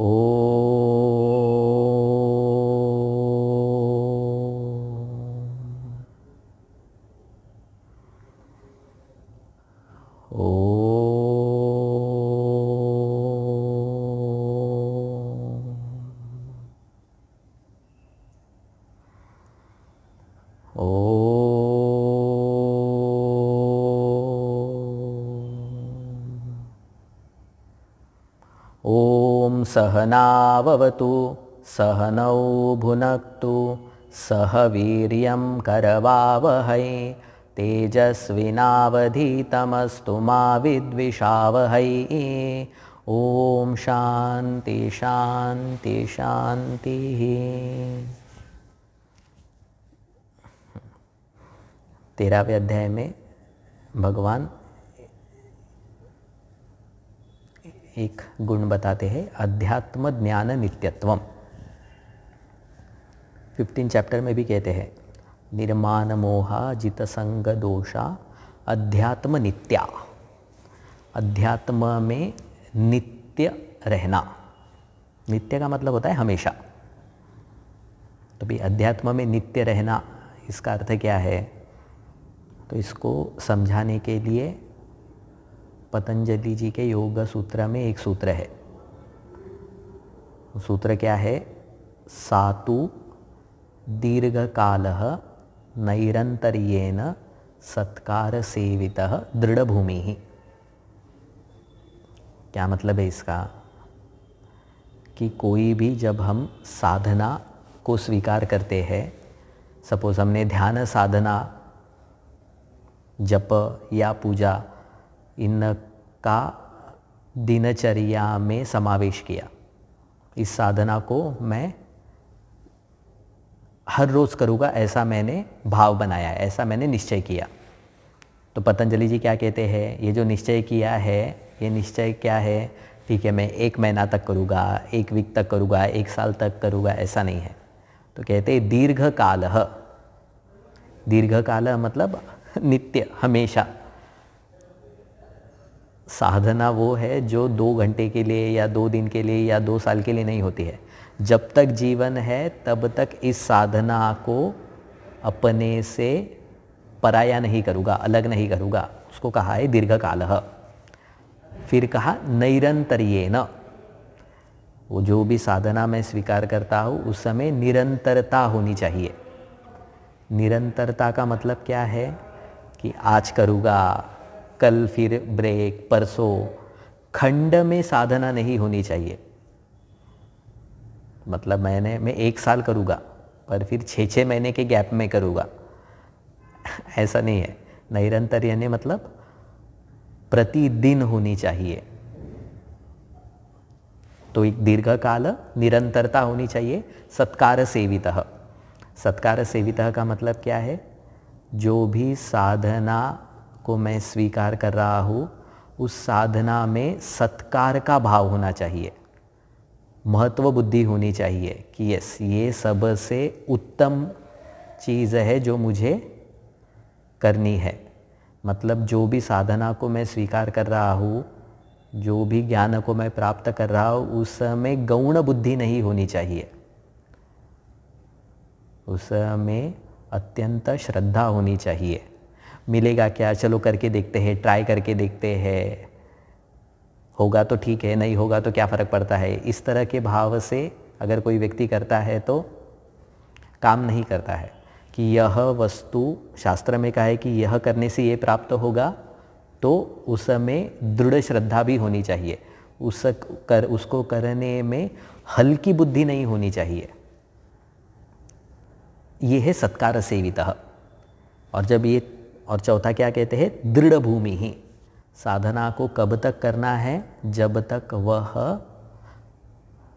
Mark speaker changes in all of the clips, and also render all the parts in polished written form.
Speaker 1: ओ ॐ सहनाववतु सहनौ भुनक्तु सह वीर्यं करवावहै तेजस्विनावधीतमस्तु मा विद्विषावहै। ॐ शांति शांति शांतिः। 13वें अध्याय में भगवान एक गुण बताते हैं, अध्यात्म ज्ञान नित्यत्वम। 15 चैप्टर में भी कहते हैं, निर्माण मोहा जित संग दोषा अध्यात्म नित्या। अध्यात्म में नित्य रहना, नित्य का मतलब होता है हमेशा। तो भी अध्यात्म में नित्य रहना, इसका अर्थ क्या है? तो इसको समझाने के लिए पतंजलि जी के योग सूत्र में एक सूत्र है। सूत्र क्या है? सातु दीर्घकालः नैरन्तर्येण सत्कार सेवितः दृढ़भूमिः। क्या मतलब है इसका? कि कोई भी जब हम साधना को स्वीकार करते हैं, सपोज हमने ध्यान साधना, जप या पूजा, इनका दिनचर्या में समावेश किया, इस साधना को मैं हर रोज़ करूँगा ऐसा मैंने भाव बनाया, ऐसा मैंने निश्चय किया। तो पतंजलि जी क्या कहते हैं? ये जो निश्चय किया है, ये निश्चय क्या है? ठीक है, मैं 1 महीना तक करूँगा, 1 वीक तक करूँगा, 1 साल तक करूँगा, ऐसा नहीं है। तो कहते हैं दीर्घकालः। दीर्घकाल मतलब नित्य, हमेशा। साधना वो है जो 2 घंटे के लिए या 2 दिन के लिए या 2 साल के लिए नहीं होती है। जब तक जीवन है तब तक इस साधना को अपने से पराया नहीं करूँगा, अलग नहीं करूँगा, उसको कहा है दीर्घकालः। फिर कहा नैरन्तर्येण, वो जो भी साधना मैं स्वीकार करता हूँ उस समय निरंतरता होनी चाहिए। निरंतरता का मतलब क्या है? कि आज करूँगा, कल फिर ब्रेक, परसों। खंड में साधना नहीं होनी चाहिए। मतलब मैं 1 साल करूँगा पर फिर 6-6 महीने के गैप में करूँगा, ऐसा नहीं है। नैरंतर्य ने मतलब प्रतिदिन होनी चाहिए। तो एक दीर्घकाल निरंतरता होनी चाहिए। सत्कार सेवितः। सत्कार सेवितः का मतलब क्या है? जो भी साधना को मैं स्वीकार कर रहा हूँ, उस साधना में सत्कार का भाव होना चाहिए, महत्व बुद्धि होनी चाहिए कि यस, ये सबसे उत्तम चीज़ है जो मुझे करनी है। मतलब जो भी साधना को मैं स्वीकार कर रहा हूँ, जो भी ज्ञान को मैं प्राप्त कर रहा हूँ, उसमें गौण बुद्धि नहीं होनी चाहिए, उसमें अत्यंत श्रद्धा होनी चाहिए। मिलेगा क्या? चलो करके देखते हैं, ट्राई करके देखते हैं, होगा तो ठीक है, नहीं होगा तो क्या फ़र्क पड़ता है। इस तरह के भाव से अगर कोई व्यक्ति करता है तो काम नहीं करता है। कि यह वस्तु, शास्त्र में कहा है कि यह करने से ये प्राप्त होगा, तो उसमें दृढ़ श्रद्धा भी होनी चाहिए। उसको करने में हल्की बुद्धि नहीं होनी चाहिए। ये है सत्कार सेवितः। और चौथा क्या कहते हैं? दृढ़ भूमि ही। साधना को कब तक करना है? जब तक वह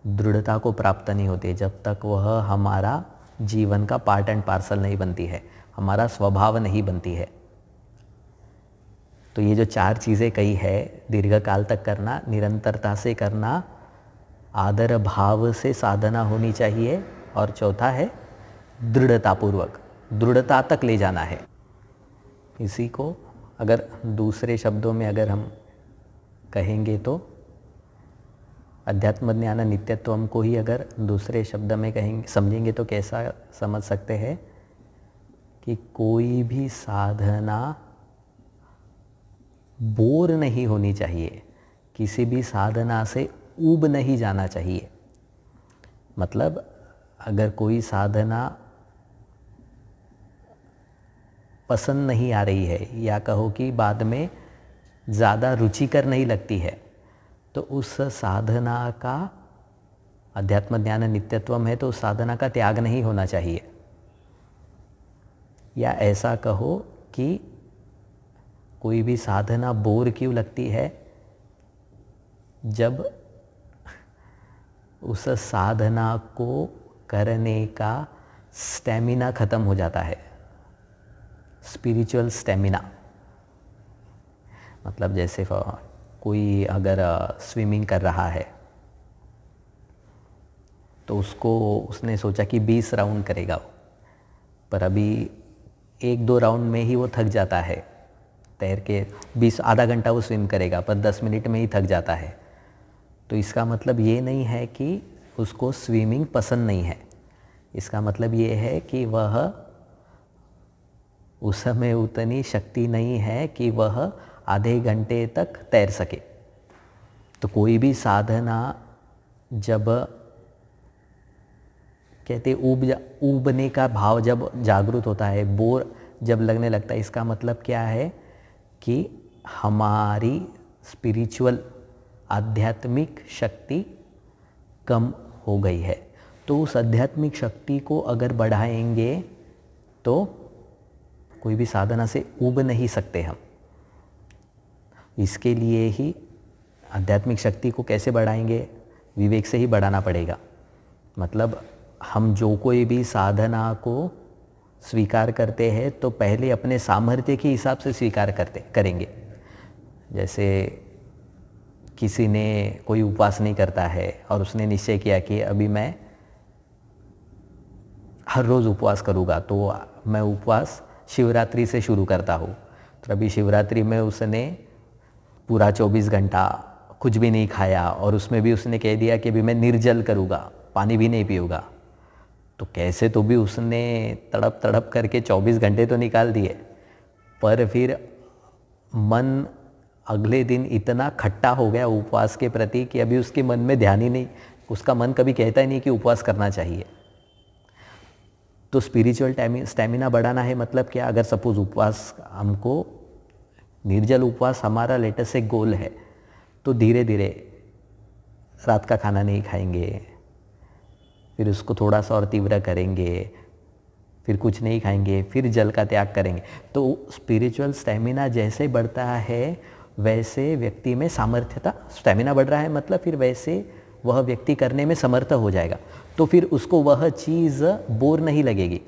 Speaker 1: दृढ़ता को प्राप्त नहीं होती, जब तक वह हमारा जीवन का पार्ट एंड पार्सल नहीं बनती है, हमारा स्वभाव नहीं बनती है। तो ये जो 4 चीज़ें कही है, दीर्घकाल तक करना, निरंतरता से करना, आदर भाव से साधना होनी चाहिए, और चौथा है दृढ़तापूर्वक, दृढ़ता तक ले जाना है। इसी को अगर दूसरे शब्दों में अगर हम कहेंगे तो अध्यात्म ज्ञान नित्यत्वम को ही अगर दूसरे शब्द में कहेंगे, समझेंगे तो कैसा समझ सकते हैं कि कोई भी साधना बोर नहीं होनी चाहिए, किसी भी साधना से ऊब नहीं जाना चाहिए। मतलब अगर कोई साधना पसंद नहीं आ रही है या कहो कि बाद में ज़्यादा रुचिकर नहीं लगती है, तो उस साधना का, अध्यात्म ज्ञान नित्यत्वम है तो उस साधना का त्याग नहीं होना चाहिए। या ऐसा कहो कि कोई भी साधना बोर क्यों लगती है, जब उस साधना को करने का स्टेमिना ख़त्म हो जाता है, स्पिरिचुअल स्टेमिना। मतलब जैसे कोई अगर स्विमिंग कर रहा है तो उसने सोचा कि 20 राउंड करेगा, पर अभी 1-2 राउंड में ही वो थक जाता है। तैर के 20 आधा घंटा वो स्विम करेगा पर 10 मिनट में ही थक जाता है। तो इसका मतलब ये नहीं है कि उसको स्विमिंग पसंद नहीं है, इसका मतलब ये है कि वह उस समय उतनी शक्ति नहीं है कि वह आधे घंटे तक तैर सके। तो कोई भी साधना जब कहते ऊबने का भाव जब जागृत होता है, बोर जब लगने लगता है, इसका मतलब क्या है कि हमारी स्पिरिचुअल आध्यात्मिक शक्ति कम हो गई है। तो उस आध्यात्मिक शक्ति को अगर बढ़ाएंगे तो कोई भी साधना से ऊब नहीं सकते हम। इसके लिए ही आध्यात्मिक शक्ति को कैसे बढ़ाएंगे, विवेक से ही बढ़ाना पड़ेगा। मतलब हम जो कोई भी साधना को स्वीकार करते हैं तो पहले अपने सामर्थ्य के हिसाब से स्वीकार करेंगे। जैसे किसी ने कोई उपवास नहीं करता है और उसने निश्चय किया कि अभी मैं हर रोज़ उपवास करूँगा, तो मैं उपवास शिवरात्रि से शुरू करता हूँ। तो अभी शिवरात्रि में उसने पूरा 24 घंटा कुछ भी नहीं खाया और उसमें भी उसने कह दिया कि अभी मैं निर्जल करूँगा, पानी भी नहीं पीऊँगा। तो कैसे तो भी उसने तड़प तड़प करके 24 घंटे तो निकाल दिए, पर फिर मन अगले दिन इतना खट्टा हो गया उपवास के प्रति कि अभी उसके मन में ध्यान ही नहीं, उसका मन कभी कहता ही नहीं कि उपवास करना चाहिए। तो स्पिरिचुअल स्टेमिना बढ़ाना है मतलब क्या, अगर सपोज उपवास हमको, निर्जल उपवास हमारा लेटेस्ट से गोल है, तो धीरे धीरे रात का खाना नहीं खाएंगे, फिर उसको थोड़ा सा और तीव्र करेंगे, फिर कुछ नहीं खाएंगे, फिर जल का त्याग करेंगे। तो स्पिरिचुअल स्टेमिना जैसे बढ़ता है वैसे व्यक्ति में सामर्थ्यता, स्टेमिना बढ़ रहा है मतलब फिर वैसे वह व्यक्ति करने में समर्थ हो जाएगा, तो फिर उसको वह चीज़ बोर नहीं लगेगी।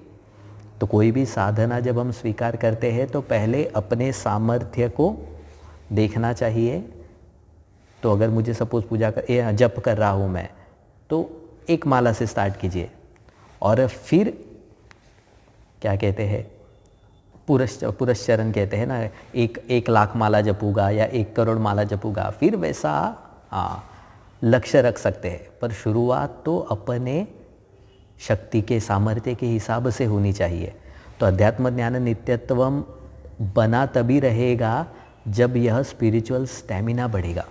Speaker 1: तो कोई भी साधना जब हम स्वीकार करते हैं तो पहले अपने सामर्थ्य को देखना चाहिए। तो अगर मुझे सपोज जप कर रहा हूँ मैं, तो एक माला से स्टार्ट कीजिए और फिर क्या कहते हैं, पुरस्चरण कहते हैं ना, 1 लाख माला जपूंगा या 1 करोड़ माला जपूंगा, फिर वैसा लक्ष्य रख सकते हैं। पर शुरुआत तो अपने शक्ति के सामर्थ्य के हिसाब से होनी चाहिए। तो अध्यात्म ज्ञान नित्यत्वम बना तभी रहेगा जब यह स्पिरिचुअल स्टेमिना बढ़ेगा।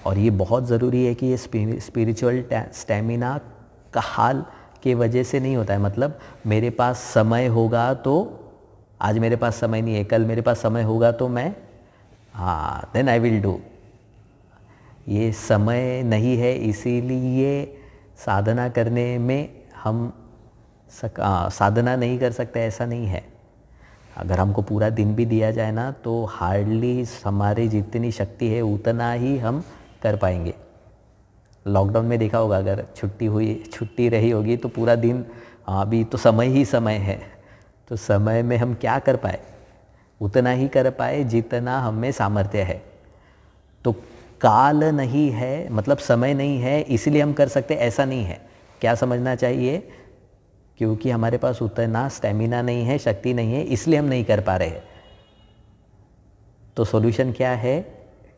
Speaker 1: और ये बहुत ज़रूरी है कि ये स्पिरिचुअल स्टेमिना का हाल के वजह से नहीं होता है। मतलब मेरे पास समय होगा तो, आज मेरे पास समय नहीं है, कल मेरे पास समय होगा तो मैं देन आई विल डू। ये समय नहीं है, इसीलिए साधना करने में हम साधना नहीं कर सकते, ऐसा नहीं है। अगर हमको पूरा दिन भी दिया जाए ना तो हार्डली हमारी जितनी शक्ति है उतना ही हम कर पाएंगे। लॉकडाउन में देखा होगा, अगर छुट्टी रही होगी तो पूरा दिन, अभी तो समय ही समय है, तो समय में हम क्या कर पाए, उतना ही कर पाए जितना हमें सामर्थ्य है। तो काल नहीं है, मतलब समय नहीं है इसलिए हम कर सकते, ऐसा नहीं है। क्या समझना चाहिए, क्योंकि हमारे पास उतना स्टेमिना नहीं है, शक्ति नहीं है, इसलिए हम नहीं कर पा रहे हैं। तो सॉल्यूशन क्या है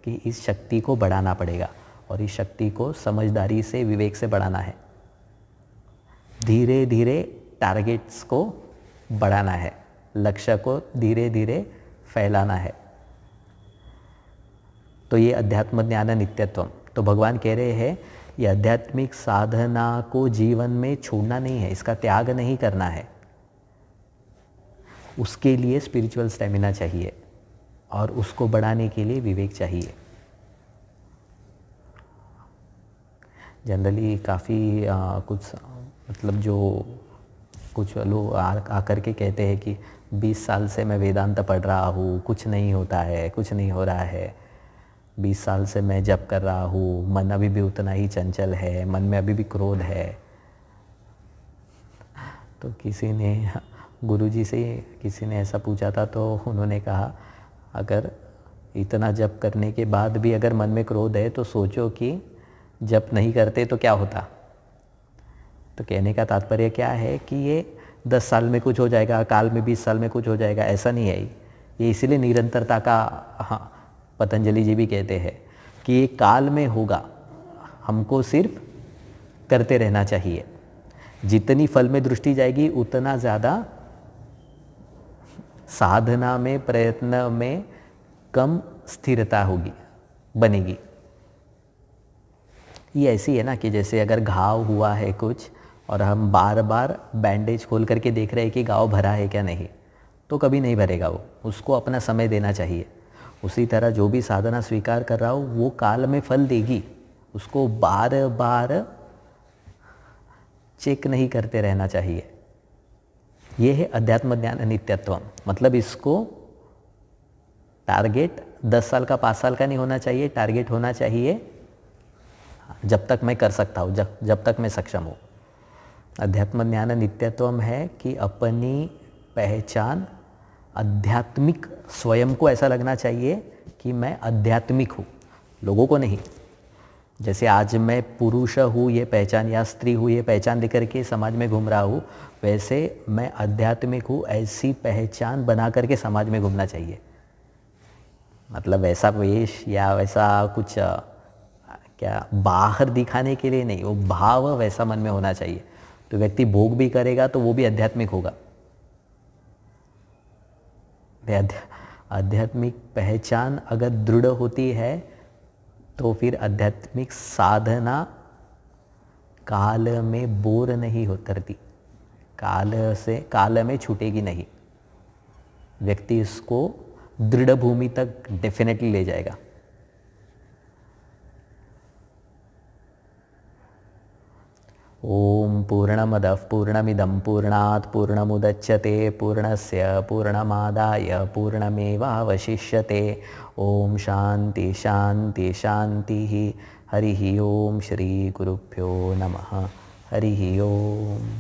Speaker 1: कि इस शक्ति को बढ़ाना पड़ेगा। और इस शक्ति को समझदारी से, विवेक से बढ़ाना है। धीरे धीरे टारगेट्स को बढ़ाना है, लक्ष्य को धीरे धीरे फैलाना है। तो ये अध्यात्म ज्ञान नित्यत्वम। तो भगवान कह रहे हैं ये आध्यात्मिक साधना को जीवन में छोड़ना नहीं है, इसका त्याग नहीं करना है। उसके लिए स्पिरिचुअल स्टेमिना चाहिए और उसको बढ़ाने के लिए विवेक चाहिए। जनरली काफ़ी कुछ मतलब जो कुछ लोग आकर के कहते हैं कि 20 साल से मैं वेदांत पढ़ रहा हूँ, कुछ नहीं होता है, कुछ नहीं हो रहा है। 20 साल से मैं जप कर रहा हूँ, मन अभी भी उतना ही चंचल है, मन में अभी भी क्रोध है। तो किसी ने गुरुजी से किसी ने ऐसा पूछा था, तो उन्होंने कहा अगर इतना जप करने के बाद भी अगर मन में क्रोध है तो सोचो कि जप नहीं करते तो क्या होता। तो कहने का तात्पर्य क्या है कि ये 10 साल में कुछ हो जाएगा, काल में 20 साल में कुछ हो जाएगा, ऐसा नहीं है। ये इसीलिए निरंतरता का, हाँ, पतंजलि जी भी कहते हैं कि ये काल में होगा, हमको सिर्फ करते रहना चाहिए। जितनी फल में दृष्टि जाएगी उतना ज़्यादा साधना में, प्रयत्न में कम स्थिरता होगी, बनेगी। ये ऐसी है ना कि जैसे अगर घाव हुआ है कुछ और हम बार बार बैंडेज खोल करके देख रहे हैं कि घाव भरा है क्या नहीं, तो कभी नहीं भरेगा वो, उसको अपना समय देना चाहिए। उसी तरह जो भी साधना स्वीकार कर रहा हो वो काल में फल देगी, उसको बार बार चेक नहीं करते रहना चाहिए। ये है अध्यात्म ज्ञान नित्यत्वम। मतलब इसको टारगेट 10 साल का, 5 साल का नहीं होना चाहिए, टारगेट होना चाहिए जब तक मैं कर सकता हूँ, जब तक मैं सक्षम हूँ। अध्यात्म ज्ञान नित्यत्वम है कि अपनी पहचान आध्यात्मिक, स्वयं को ऐसा लगना चाहिए कि मैं आध्यात्मिक हूँ, लोगों को नहीं। जैसे आज मैं पुरुष हूँ ये पहचान, या स्त्री हूँ ये पहचान लेकर के समाज में घूम रहा हूँ, वैसे मैं आध्यात्मिक हूँ ऐसी पहचान बना करके समाज में घूमना चाहिए। मतलब वैसा वेश या वैसा कुछ क्या बाहर दिखाने के लिए नहीं, वो भाव वैसा मन में होना चाहिए। तो व्यक्ति भोग भी करेगा तो वो भी आध्यात्मिक होगा। आध्यात्मिक पहचान अगर दृढ़ होती है तो फिर आध्यात्मिक साधना काल में बोर नहीं होती, काल में छूटेगी नहीं। व्यक्ति इसको दृढ़ भूमि तक डेफिनेटली ले जाएगा। ओम पूर्णमदः पूर्णमिदं पूर्णात् पूर्णमुदच्यते पूर्णस्य पूर्णमादाय पूर्णमेवावशिष्यते। ओम शांति शांति शांति। हरिः ओम। श्री गुरुभ्यो नमः। हरिः ओम।